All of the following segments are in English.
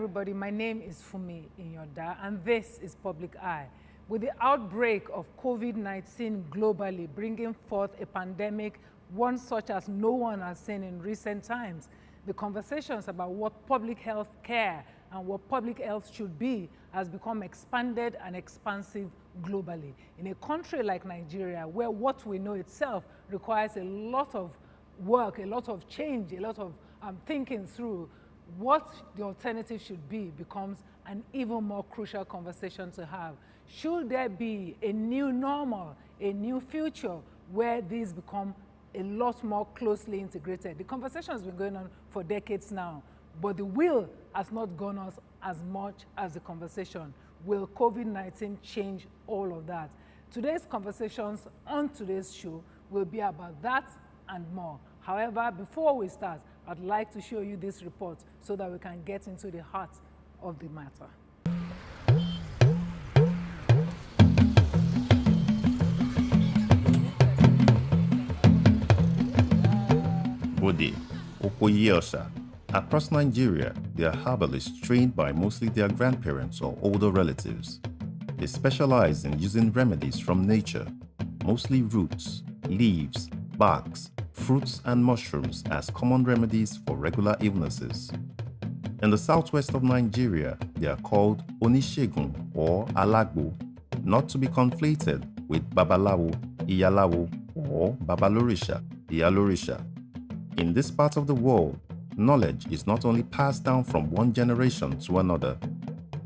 everybody. My name is Fumi Inyoda, and this is Public Eye. With the outbreak of COVID-19 globally, bringing forth a pandemic, one such as no one has seen in recent times, the conversations about what public health care and what public health should be has become expanded and expansive globally. In a country like Nigeria, where what we know itself requires a lot of work, a lot of change, a lot of thinking through what the alternative should be, becomes an even more crucial conversation to have. Should there be a new normal, a new future where these become a lot more closely integrated? The conversation has been going on for decades now, but the will has not gone on as much as the conversation. Will COVID-19 change all of that? Today's conversations on today's show will be about that and more. However, before we start, I'd like to show you this report so that we can get into the heart of the matter. Bode, Okoye. Across Nigeria, they are herbalists trained by mostly their grandparents or older relatives. They specialize in using remedies from nature, mostly roots, leaves, barks, fruits and mushrooms as common remedies for regular illnesses. In the southwest of Nigeria, they are called Onishegun or Alagbo, not to be conflated with Babalawo, Iyalawo, or Babalorisha, Iyalorisha. In this part of the world, knowledge is not only passed down from one generation to another,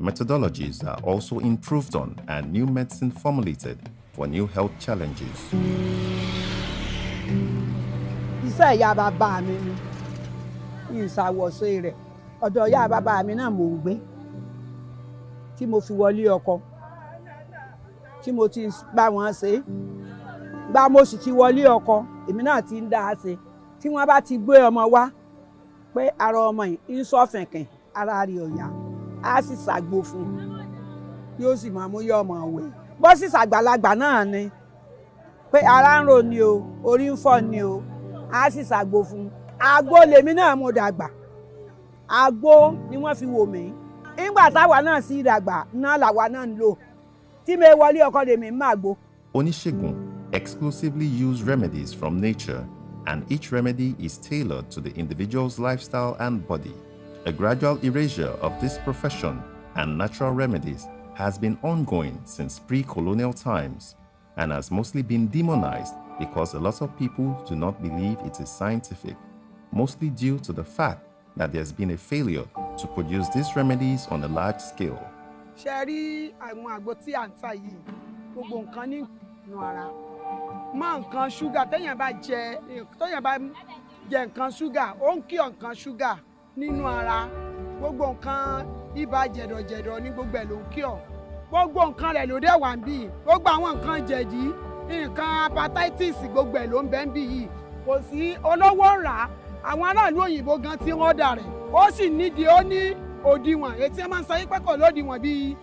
methodologies are also improved on and new medicine formulated for new health challenges. Iṣẹ́ ìyá bàbá mi ni ìṣàwọ̀ṣe rẹ̀ ọ̀dọ̀ ìyá bàbá mi náà mò ń gbé tí mo fi wọlé ọkọ tí mo ti bá wọn ṣe gbà mo sì ti wọlé ọkọ èmi náà ti ń dá a ṣe tí wọ́n bá ti gbé ọmọ wá pé ara ọmọ yìí ń sọ̀fẹ̀kẹ̀ ara rẹ̀ ò yá á sì ṣàgbo fún un yóò sì máa mú yọ ọmọ wẹ̀ bó sì ṣàgbàlagbà náà ni pé ara ń ro ni o orí ń fọ́ ni o á sì ṣàgbo fún un. Àgbo lèmi náà mo dàgbà àgbo ni wọ́n fi wò mí nígbà táwa náà sì dàgbà náà làwa náà ń lò tí mi wọlé ọkọ lèmi ń máa gbó. Onishegun exclusively use remedies from nature, and each remedy is tailored to the individual's lifestyle and body. A gradual erasure of this profession and natural remedies has been ongoing since pre-colonial times and has mostly been demonized because a lot of people do not believe it is scientific, mostly due to the fact that there's been a failure to produce these remedies on a large scale. Ṣé rí àwọn àgbo tí à ń tà yìí gbogbo nǹkan ní inú ara mọ́ nǹkan ṣúgà téèyàn bá jẹ nǹkan ṣúgà ó ń kí nǹkan ṣúgà nínú ara gbogbo nǹkan ibà jẹ̀dọ̀jẹ̀dọ̀ ní gbogbo ẹ̀ ló ń kí ọ gbogbo nǹkan rẹ̀ ló dé wà ń bí gbogbo àwọn nǹkan jẹ̀dí nǹkan hepatitis gbogbo ẹ̀ ló ń bẹ ń bí yìí kò sí olówó ń rà á àwọn aráàlú òyìnbó gan tí wọ́n dà rẹ̀ ó sì nídìí ó ní òdiwọ̀n etí ẹ máa ń sọ yí pé kò lódiwọ̀n bíi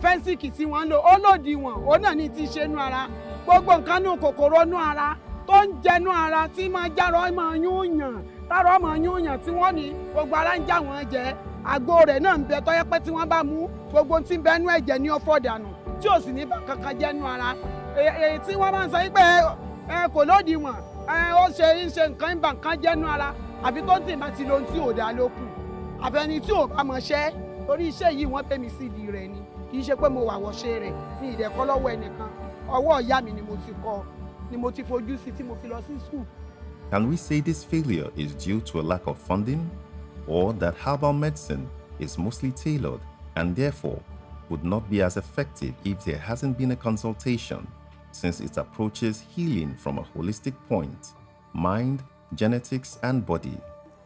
fẹ́ńsìkì tí wọ́n ń lò ó lòdiwọ̀n ó náà ní ti ṣe nú ara gbogbo nǹkan nù kòkòrò nú ara tó ń jẹnu ara tí máa járọ máa yúnyàn tárọ máa yúnyàn tí wọ́n ní gbogbo ara ń já wọn jẹ àgbo rẹ̀ náà ń bẹ tó yẹ pé tí wọ́n bá mú gbogbo tí ń bẹ nú ẹ̀jẹ̀ ní ọ̀fọ̀ dànù tí ò sì ní bá kankan jẹnu ara èyí tí wọ́n máa ń sọ yí pé kò lódiwọ̀n ó ṣe nǹkan ń bà nǹkan jẹnu ara àfi tó ń tì bá ti lo ohun tí ò dá lókù àfẹni tí ò bá mọ ṣẹ́ torí iṣẹ́ yìí wọ́n pè mí sídìí rẹ̀ ni kì í ṣe pé mo wà wọ́ṣẹ́ rẹ̀ ní ìdẹ̀kọ́ lọ́wọ́ ẹnìkan ọwọ́ ìyá mi ni mo ti kọ́ ni mo ti fojú sí tí mo fi lọ sí school. Can we say this failure is due to a lack of funding, or that herbal medicine is mostly tailored and therefore would not be as effective if there hasn't been a consultation, since it approaches healing from a holistic point, mind, genetics and body?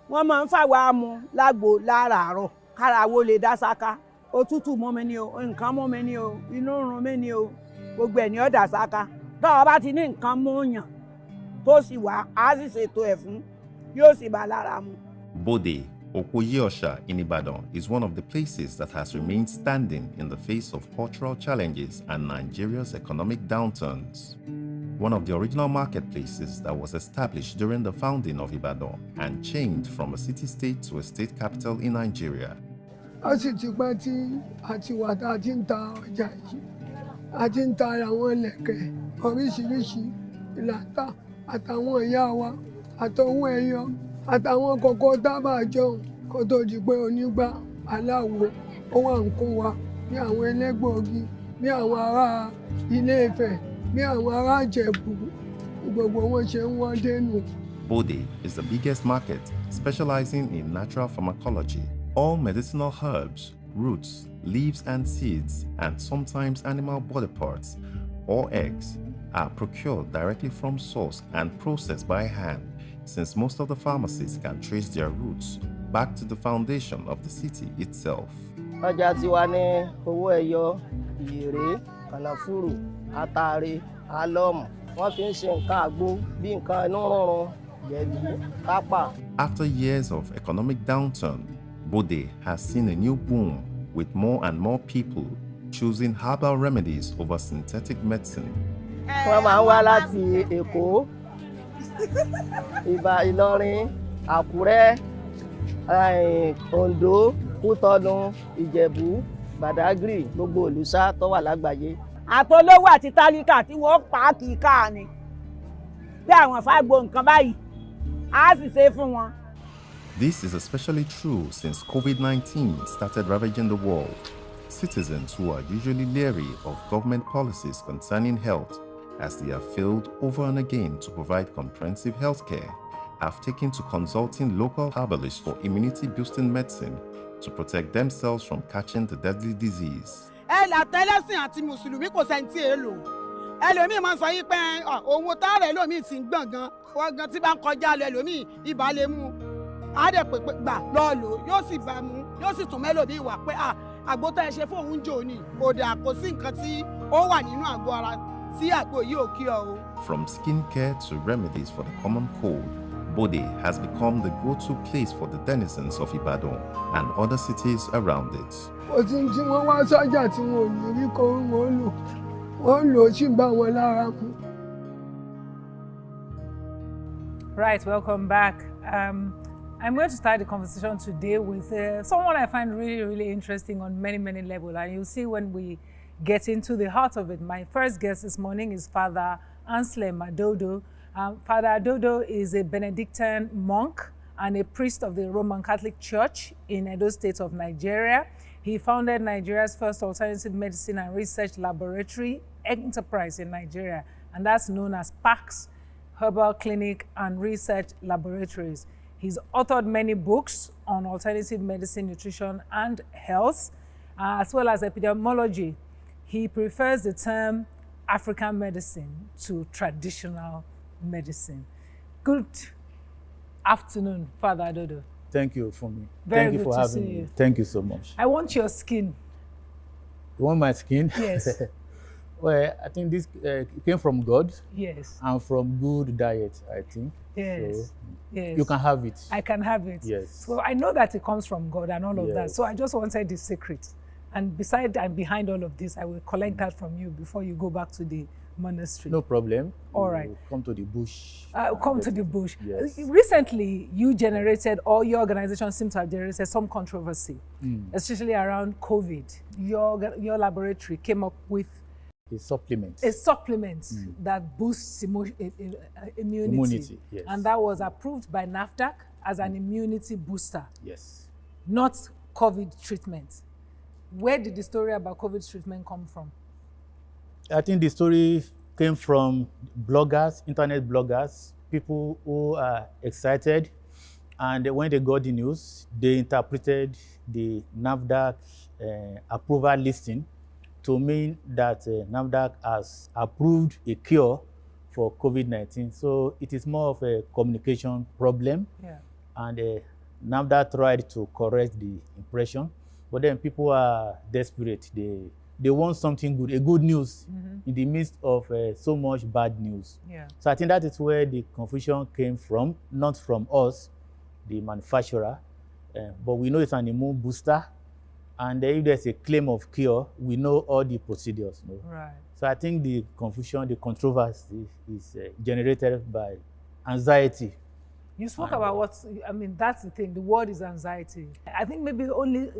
Wọ́n máa ń fàwa mu lágbo láràárọ̀ kára wo lè dá sáká òtútù mọ́ mi ni o nǹkan mọ́ mi ni o inú run mi ni o gbogbo ẹ̀ ní ọ̀dà sáká tọ́wọ́ bá ti ní nǹkan mọ́ọ̀yàn tó sì wá á sì ṣètò ẹ̀ fún yóò sì bá lára mu. Bode, Okoye in Ibadan is one of the places that has remained standing in the face of cultural challenges and Nigeria's economic downturns. One of the original marketplaces that was established during the founding of Ibadan and changed from a city-state to a state capital in Nigeria. A sì ti pẹ́ tí a ti wà tá a ti ń ta ọjà yìí. A ti ń ta àwọn ìlẹ̀kẹ̀ oríṣiríṣi ìlàntà àtàwọn ìyá wa àtọwọ́ ẹyọ àtàwọn kọ̀kọ́ tábà jọ̀hún kó tó di pé onígbà aláwo ó wà ń kó wa ní àwọn ẹlẹ́gbọ̀ọ́gì ní àwọn ará Ilé-Ifẹ̀ ní àwọn ará Ìjẹ̀bú gbogbo wọn ṣe ń wọ́n dénú. Bode is the biggest market specializing in natural pharmacology. All medicinal herbs, roots, leaves and seeds, and sometimes animal body parts or eggs are procured directly from source and processed by hand, since most of the pharmacies can trace their roots back to the foundation of the city itself. Ọjà tiwa ní owó ẹyọ, ìyèrè, kànáfùrù, àtàrí, álọ́ọ̀mù. Wọ́n fi ń ṣe nǹkan àgbo bí nǹkan inú rúnrun, jẹ̀dí, kápà. After years of economic downturn, Bode has seen a new boom with more and more people choosing herbal remedies over synthetic medicine. Wọ́n máa ń wá láti Èkó, Ìlọrin, Àkúrẹ́, Oǹdó, Kútọ́nù, Ìjẹ̀bú, Bàdágìrì, gbogbo olùsá tó wà lágbàáyé. Àtolówó àti tálíkà tí wọ́n pa á kì í ká ni. Bí àwọn fágbó nǹkan báyìí, á sì ṣe fún wọn. This is especially true since COVID-19 started ravaging the world. Citizens who are usually leery of government policies concerning health, as they have failed over and again to provide comprehensive health care, have taken to consulting local herbalists for immunity-boosting medicine to protect themselves from catching the deadly disease. Tẹ́lẹ̀sìn àti Mùsùlùmí kò sẹ́ńtì èlò. Ẹlòmíì máa ń sọ yí pé owó táàrẹ̀ ẹlòmíì ti ń gbọ̀n gan. Àwọn gan tí bá ń kọjá lọ ẹlòmíì ibà lè mú. Á dẹ̀ pé gbà lọ́ọ́ lò yóò sì bá mú yóò sì tún mẹ́lòmíì wà pé àgbo tá ẹ ṣe fún òun jò ní. Kò dà kò sí nǹkan tí ó wà nínú àgọ́ ara tí àgbo yìí ò kí ọ o. From skincare to remedies for the common cold, Bode has become the go-to place for the denizens of Ibadan and other cities around it. Òtí tí wọ́n wá sọ́jà tí wọn ò ní rí kó wọ́n lò ó sì bá wọn lára mu. Right, welcome back. I'm going to start the conversation today with someone I find really, really interesting on many, many levels. And you'll see when we get into the heart of it. My first guest this morning is Father Anselm Adodo. Father Adodo is a Benedictine monk and a priest of the Roman Catholic Church in Edo State of Nigeria. He founded Nigeria's first alternative medicine and research laboratory enterprise in Nigeria, and that's known as Pax Herbal Clinic and Research Laboratories. He's authored many books on alternative medicine, nutrition, and health, as well as epidemiology. He prefers the term African medicine to traditional medicine. Good afternoon, Father Adodo. Thank you for me. Very Thank you good for to having see me. you. Thank you so much. I want your skin. You want my skin? Yes. Well, I think this came from God. Yes. And from good diet, I think. Yes. So Yes. you can have it. I can have it. Yes. So I know that it comes from God and all of that. Yes. So I just wanted the secret. And beside and behind all of this, I will collect that from you before you go back to the monastery. No problem. All right. We'll come to the bush. Come to the bush. Yes. Recently, you generated, or your organization seems to have generated some controversy, especially around COVID. Your laboratory came up with A supplement. a supplement that boosts immunity. Yes. And that was approved by NAFDAC as an immunity booster, Yes. not COVID treatment. Where did the story about COVID treatment come from? I think the story came from bloggers, internet bloggers, people who are excited. And when they got the news, they interpreted the NAFDAC approval listing to mean that NAFDAC has approved a cure for COVID-19. So it is more of a communication problem. Yeah. And NAFDAC tried to correct the impression, but then people are desperate. They want something good, a good news in the midst of so much bad news. Yeah. So I think that is where the confusion came from, not from us, the manufacturer, but we know it's an immune booster. And if there's a claim of cure, we know all the procedures. No? Right. So I think the confusion, the controversy is generated by anxiety. You spoke about what, I mean, that's the thing, the word is anxiety. I think maybe only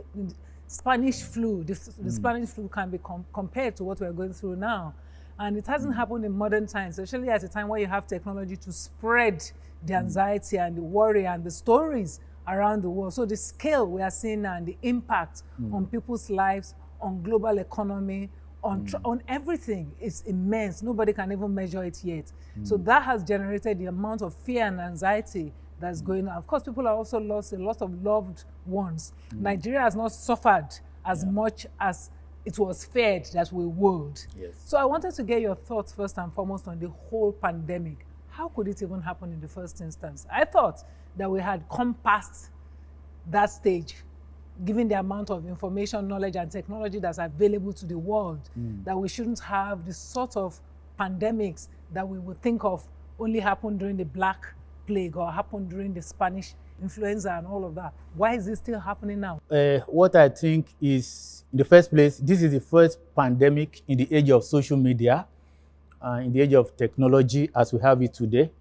Spanish flu, the Spanish flu can be compared to what we're going through now. And it hasn't happened in modern times, especially at a time where you have technology to spread the anxiety and the worry and the stories around the world. So the scale we are seeing now and the impact on people's lives, on global economy, on everything is immense. Nobody can even measure it yet. So that has generated the amount of fear and anxiety that's going on. Of course, people have also lost a lot of loved ones. Nigeria has not suffered as much as it was feared that we would. Yes. So I wanted to get your thoughts first and foremost on the whole pandemic. How could it even happen in the first instance? I thought that we had come past that stage, given the amount of information, knowledge, and technology that's available to the world, that we shouldn't have the sort of pandemics that we would think of only happened during the Black Plague or happened during the Spanish influenza and all of that. Why is this still happening now? What I think is, in the first place, this is the first pandemic in the age of social media, in the age of technology as we have it today.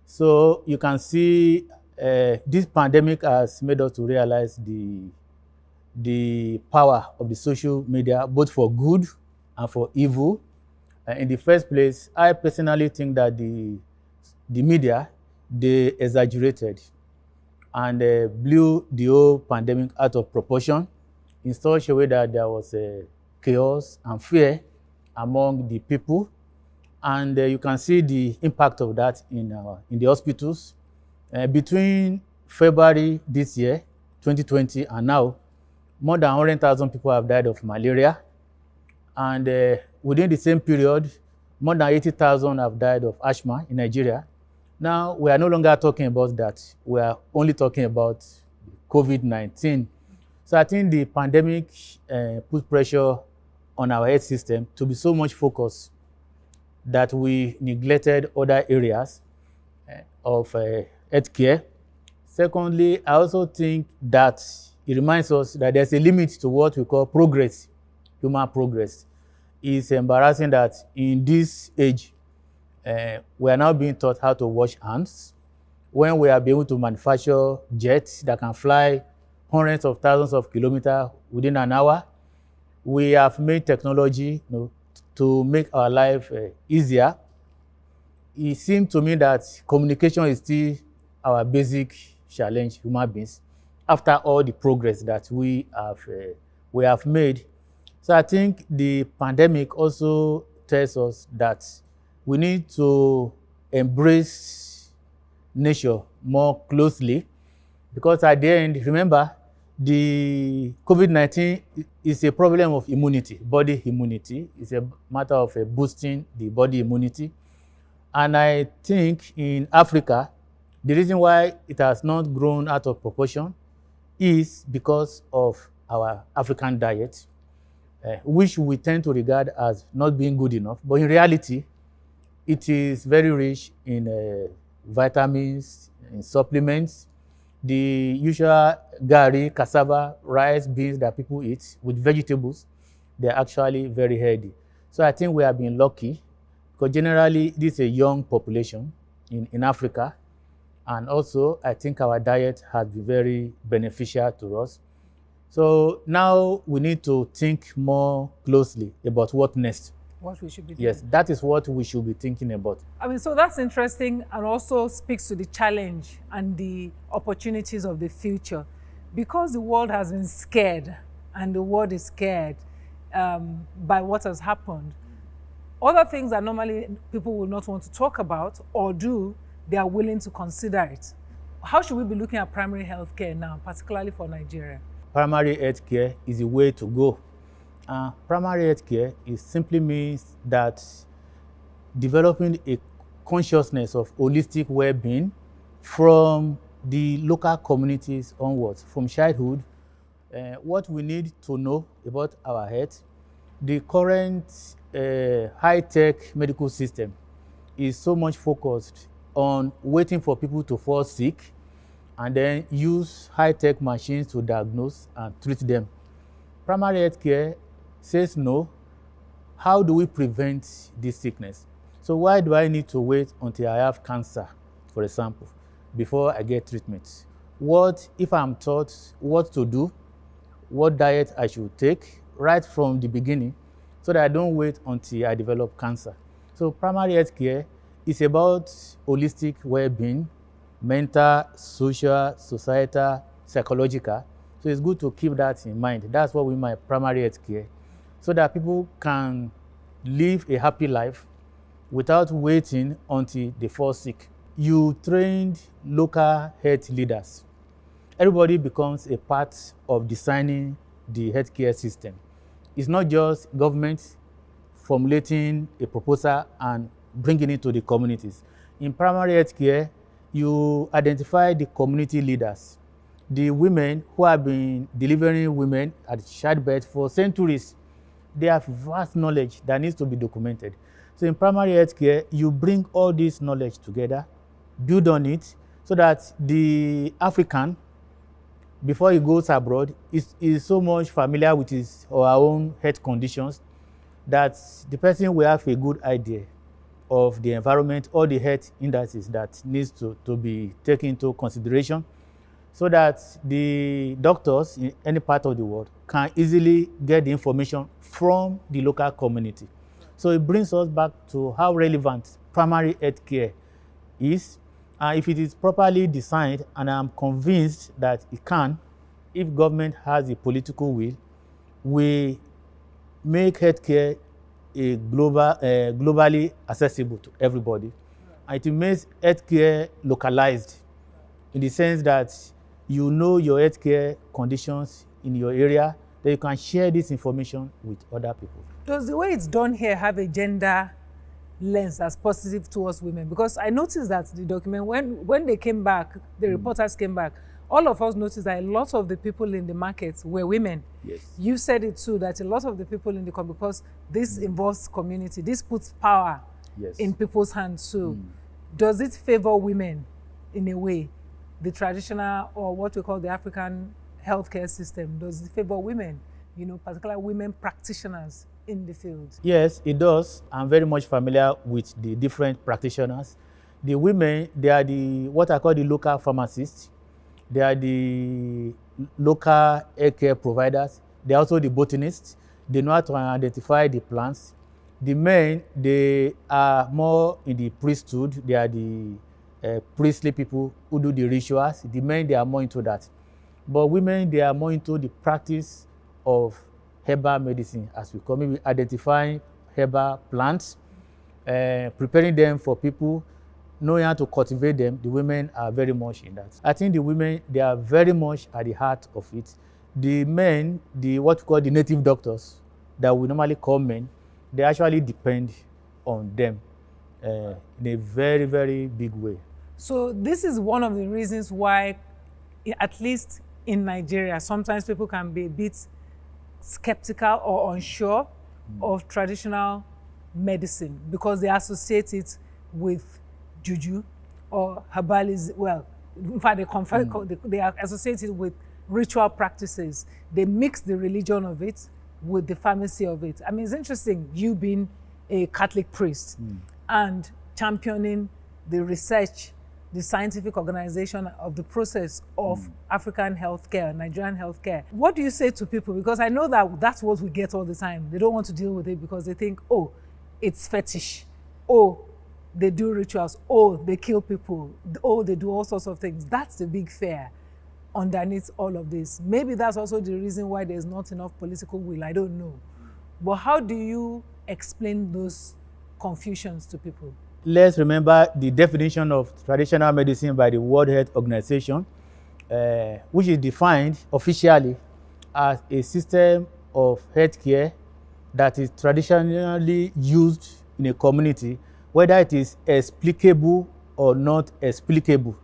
So you can see this pandemic has made us to realize the power of the social media, both for good and for evil. In the first place, I personally think that the media, they exaggerated and blew the whole pandemic out of proportion in such a way that there was chaos and fear among the people. And you can see the impact of that in the hospitals. Between February this year, 2020, and now, more than 100,000 people have died of malaria. And within the same period, more than 80,000 have died of asthma in Nigeria. Now, we are no longer talking about that. We are only talking about COVID-19. So I think the pandemic put pressure on our health system to be so much focused that we neglected other areas of healthcare. Secondly, I also think that it reminds us that there's a limit to what we call progress, human progress. It's embarrassing that in this age, we are now being taught how to wash hands when we are able to manufacture jets that can fly hundreds of thousands of kilometers within an hour. We have made technology, to make our life easier. It seems to me that communication is still our basic challenge, human beings, after all the progress that we have made. So I think the pandemic also tells us that we need to embrace nature more closely, because at the end, remember, the COVID-19 is a problem of immunity, body immunity. It's a matter of boosting the body immunity. And I think in Africa, the reason why it has not grown out of proportion is because of our African diet, which we tend to regard as not being good enough. But in reality, it is very rich in vitamins, in supplements. The usual gari, cassava, rice, beans that people eat with vegetables, they're actually very healthy. So I think we have been lucky, because generally this is a young population in Africa. And also, I think our diet has been very beneficial to us. So now we need to think more closely about what next. What we should be doing. Yes, that is what we should be thinking about. I mean, so that's interesting, and also speaks to the challenge and the opportunities of the future. Because the world has been scared, and the world is scared by what has happened, other things that normally people will not want to talk about or do, they are willing to consider it. How should we be looking at primary health care now, particularly for Nigeria? Primary health care is the way to go. Primary health care simply means that developing a consciousness of holistic well-being from the local communities onwards, from childhood. What we need to know about our health, the current high-tech medical system is so much focused on waiting for people to fall sick and then use high-tech machines to diagnose and treat them. Primary health care says no. How do we prevent this sickness? So why do I need to wait until I have cancer, for example, before I get treatment? What if I'm taught what to do what diet I should take right from the beginning so that I don't wait until I develop cancer. So primary health care is about holistic well-being, mental, social, societal, psychological. So it's good to keep that in mind. That's what we mean by primary health care, so that people can live a happy life without waiting until they fall sick. You trained local health leaders. Everybody becomes a part of designing the healthcare system. It's not just government formulating a proposal and bringing it to the communities. In primary healthcare, you identify the community leaders, the women who have been delivering women at childbirth for centuries. They have vast knowledge that needs to be documented. So in primary healthcare, you bring all this knowledge together, build on it, so that the African, before he goes abroad, is so much familiar with his or her own health conditions that the person will have a good idea of the environment or the health indices that needs to be taken into consideration, so that the doctors in any part of the world can easily get the information from the local community. So it brings us back to how relevant primary health care is. If it is properly designed, and I'm convinced that it can, if government has the political will, we make healthcare a globally accessible to everybody. And it makes healthcare localized, in the sense that you know your healthcare conditions in your area, that you can share this information with other people. Does the way it's done here have a gender lens that's positive towards women? Because I noticed that the document, when they came back, the reporters came back, all of us noticed that a lot of the people in the markets were women. Yes. You said it too, that a lot of the people in the because this involves community, this puts power in people's hands too. Does it favor women in a way? The traditional, or what we call the African healthcare system, does it favor women? You know, particularly women practitioners in the field. Yes, it does. I'm very much familiar with the different practitioners. The women, they are what I call the local pharmacists. They are the local healthcare providers. They are also the botanists. They know how to identify the plants. The men, they are more in the priesthood. They are the priestly people who do the rituals. The men, they are more into that. But women, they are more into the practice of herbal medicine, as we call, maybe identifying herbal plants, preparing them for people, knowing how to cultivate them. The women are very much in that. I think the women, they are very much at the heart of it. The men, what we call the native doctors, that we normally call men, they actually depend on them in a very, very big way. So this is one of the reasons why, at least in Nigeria, sometimes people can be a bit skeptical or unsure of traditional medicine, because they associate it with juju or herbalism. Well, in fact, they are associated with ritual practices. They mix the religion of it with the pharmacy of it. I mean, it's interesting, you being a Catholic priest and championing the research, the scientific organization of the process of African healthcare, Nigerian healthcare. What do you say to people? Because I know that that's what we get all the time. They don't want to deal with it because they think, oh, it's fetish. Oh, they do rituals. Oh, they kill people. Oh, they do all sorts of things. That's the big fear underneath all of this. Maybe that's also the reason why there's not enough political will. I don't know. But how do you explain those confusions to people? Let's remember the definition of traditional medicine by the World Health Organization, which is defined officially as a system of healthcare that is traditionally used in a community, whether it is explicable or not explicable.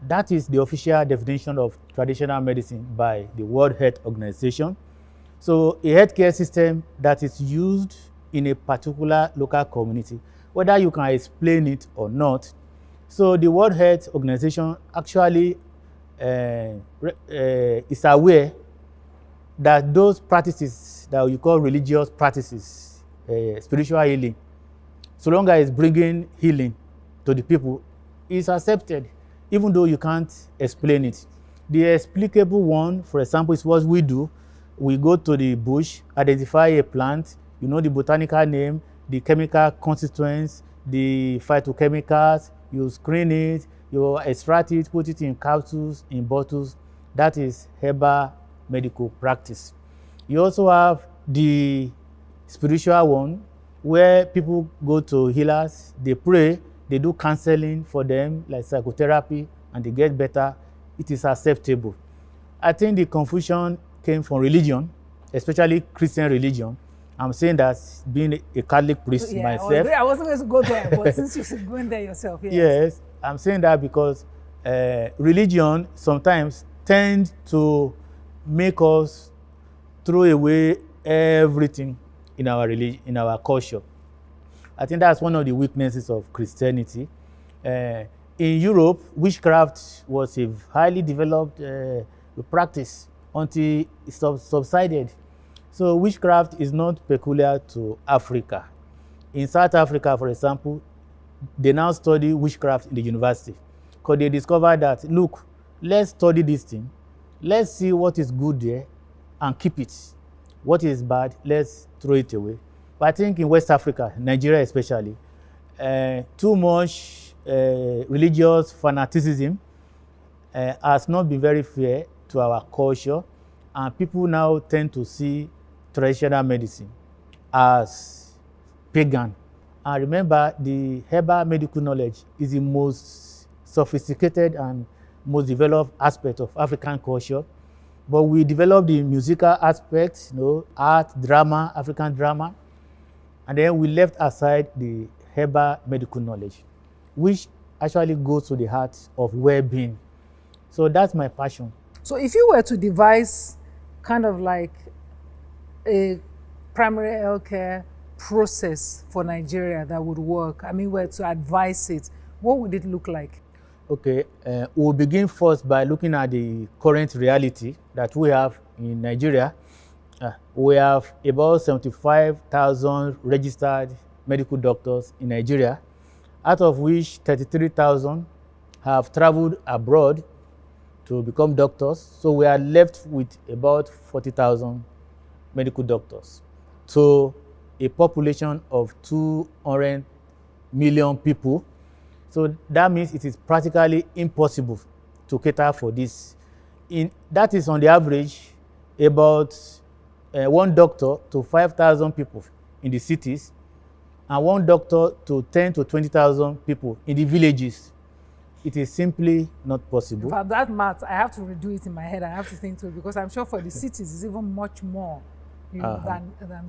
That is the official definition of traditional medicine by the World Health Organization. So a healthcare system that is used in a particular local community, whether you can explain it or not. So the World Health Organization actually is aware that those practices that you call religious practices, spiritual healing, so long as it's bringing healing to the people, is accepted, even though you can't explain it. The explicable one, for example, is what we do. we go to the bush, identify a plant, you know the botanical name, the chemical constituents, the phytochemicals, you screen it, you extract it, put it in capsules, in bottles. That is herbal medical practice. You also have the spiritual one, where people go to healers, they pray, they do counseling for them, like psychotherapy, and they get better. It is acceptable. I think the confusion came from religion, especially Christian religion. I'm saying that being a Catholic priest myself. I wasn't going to go there, but since you should go in there yourself. Yes, yes, I'm saying that because religion sometimes tends to make us throw away everything in our religion, in our culture. I think that's one of the weaknesses of Christianity. In Europe, witchcraft was a highly developed practice until it subsided. So witchcraft is not peculiar to Africa. In South Africa, for example, they now study witchcraft in the university because they discovered that, look, let's study this thing, let's see what is good there and keep it. What is bad, let's throw it away. But I think in West Africa, Nigeria especially, too much religious fanaticism has not been very fair to our culture, and people now tend to see traditional medicine as pagan. And remember, the herbal medical knowledge is the most sophisticated and most developed aspect of African culture. But we developed the musical aspect, art, drama, African drama, and then we left aside the herbal medical knowledge, which actually goes to the heart of well-being. So that's my passion. So if you were to devise kind of like a primary healthcare process for Nigeria that would work, I mean, were to advise it, what would it look like? Okay, we'll begin first by looking at the current reality that we have in Nigeria. We have about 75,000 registered medical doctors in Nigeria, out of which 33,000 have traveled abroad to become doctors. So we are left with about 40,000 medical doctors. So a population of 200 million people. So that means it is practically impossible to cater for this. That is on the average about one doctor to 5,000 people in the cities, and one doctor to 10 to 20,000 people in the villages. It is simply not possible. For that math, I have to redo it in my head. I have to think through, because I'm sure for the cities it's even much more than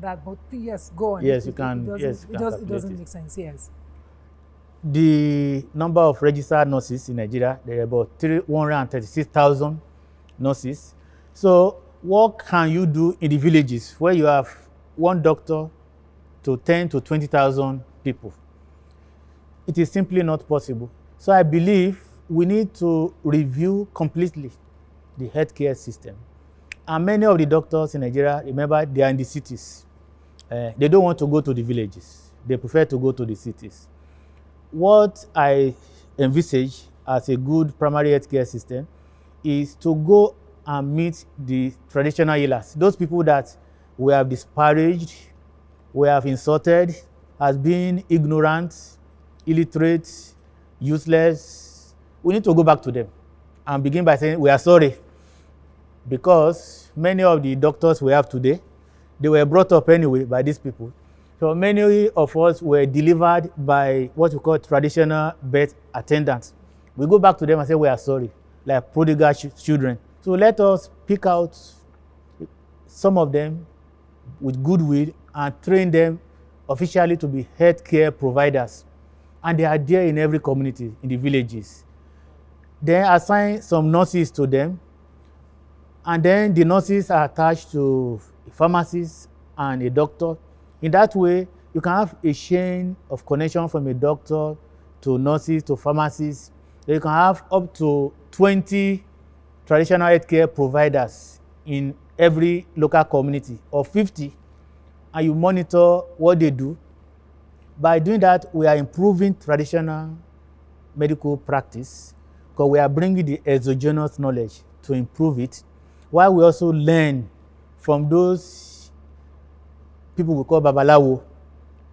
that. But yes, go on. Yes, you can. It doesn't make sense. Yes. The number of registered nurses in Nigeria, there are about 136,000 nurses. So what can you do in the villages where you have one doctor to 10 to 20,000 people? It is simply not possible. So I believe we need to review completely the healthcare system. And many of the doctors in Nigeria, remember, they are in the cities. They don't want to go to the villages. They prefer to go to the cities. What I envisage as a good primary healthcare system is to go and meet the traditional healers, those people that we have disparaged, we have insulted as being ignorant, illiterate, useless. We need to go back to them and begin by saying we are sorry, because many of the doctors we have today, they were brought up anyway by these people. So many of us were delivered by what we call traditional birth attendants. We go back to them and say we are sorry, like prodigal children. So let us pick out some of them with goodwill and train them officially to be healthcare providers. And they are there in every community, in the villages. Then assign some nurses to them. And then the nurses are attached to a pharmacist and a doctor. In that way, you can have a chain of connection from a doctor to nurses to pharmacists. You can have up to 20 traditional healthcare providers in every local community, or 50, and you monitor what they do. By doing that, we are improving traditional medical practice, because we are bringing the exogenous knowledge to improve it, while we also learn from those people we call Babalawo,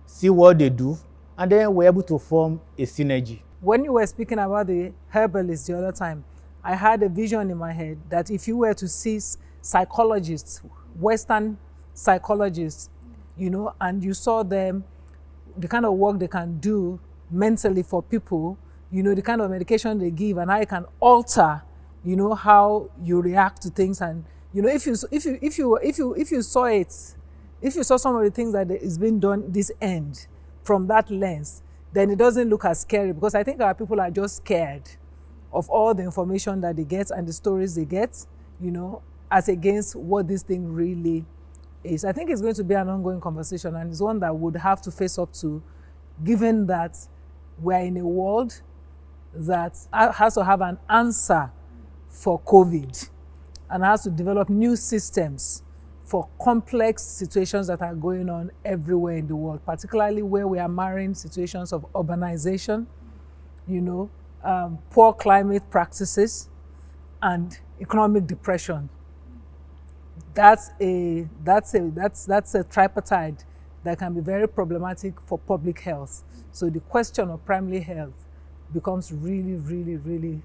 see what they do, and then we're able to form a synergy. When you were speaking about the herbalists the other time, I had a vision in my head that if you were to see psychologists, Western psychologists, you know, and you saw them, the kind of work they can do mentally for people, you know, the kind of medication they give and how it can alter, you know, how you react to things. And, you know, if you saw it, if you saw some of the things that is being done this end from that lens, then it doesn't look as scary, because I think our people are just scared of all the information that they get and the stories they get, you know, as against what this thing really is. I think it's going to be an ongoing conversation, and it's one that would have to face up to, given that we're in a world that has to have an answer for COVID and has to develop new systems for complex situations that are going on everywhere in the world, particularly where we are marrying situations of urbanization, you know, poor climate practices, and economic depression. That's a tripartite that can be very problematic for public health. So the question of primary health becomes really, really, really,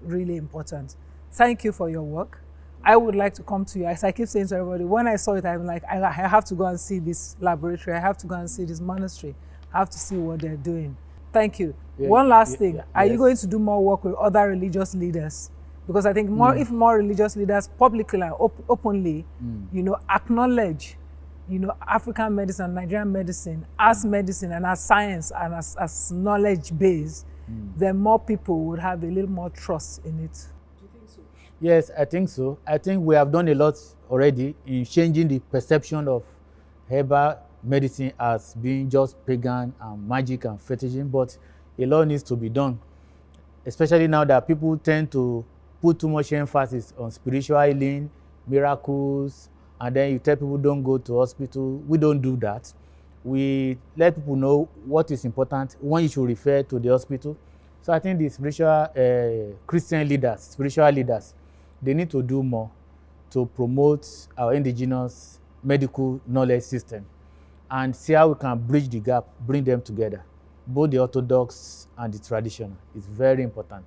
really important. Thank you for your work. I would like to come to you. As I keep saying to everybody, when I saw it, I'm like, I have to go and see this laboratory. I have to go and see this monastery. I have to see what they're doing. Thank you. Yeah, one last thing. yes. Are you going to do more work with other religious leaders? Because I think if more religious leaders publicly and openly, you know, acknowledge, you know, African medicine, Nigerian medicine as medicine and as science and as knowledge base, then more people would have a little more trust in it. Do you think so? Yes, I think so. I think we have done a lot already in changing the perception of herbal medicine as being just pagan and magic and fetishism, but a lot needs to be done, especially now that people tend to put too much emphasis on spiritual healing, miracles, and then you tell people don't go to hospital. We don't do that. We let people know what is important, when you should refer to the hospital. So I think the spiritual Christian leaders, spiritual leaders, they need to do more to promote our indigenous medical knowledge system and see how we can bridge the gap, bring them together, both the orthodox and the traditional. It's very important.